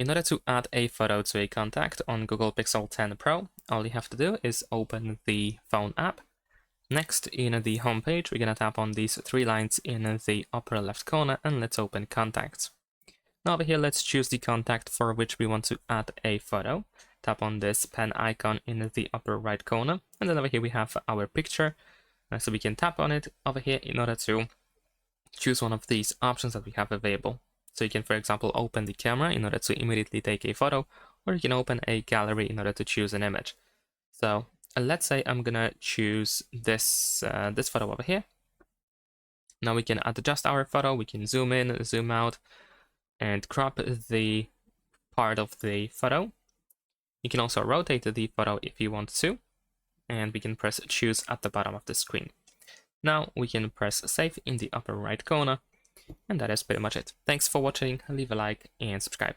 in order to add a photo to a contact on Google Pixel 10 Pro, all you have to do is open the phone app. Next, in the home page, we're going to tap on these three lines in the upper left corner and let's open contacts. Now over here, let's choose the contact for which we want to add a photo. Tap on this pen icon in the upper right corner, and then over here we have our picture. So we can tap on it over here in order to choose one of these options that we have available. So you can, for example, open the camera in order to immediately take a photo, or you can open a gallery in order to choose an image. So let's say I'm gonna choose this this photo over here. Now we can adjust our photo. We can zoom in, zoom out, and crop the part of the photo. You can also rotate the photo if you want to, and we can press choose at the bottom of the screen. Now we can press save in the upper right corner, and that is pretty much it. Thanks for watching, leave a like and subscribe.